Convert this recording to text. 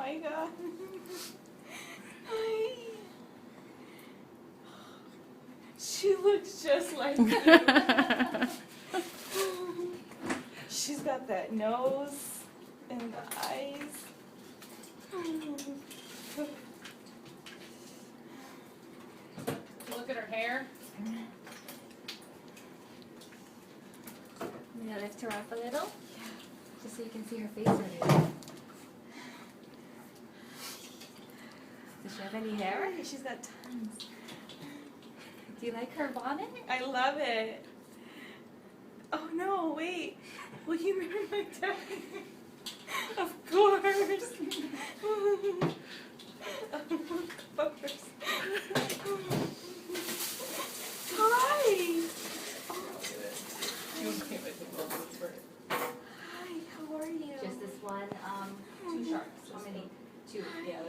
my god. Hi. She looks just like you. She's got that nose and the eyes. Look at her hair. I'm gonna lift her up a little, just so you can see her face underneath. Does she have any hair? She's got tons. Do you like her bonnet? I love it. Oh no, wait. Will you marry my dad? Of course. Of course. Hi. Hi, how are you? Just this one, 2 sharks. How many? 2, yeah.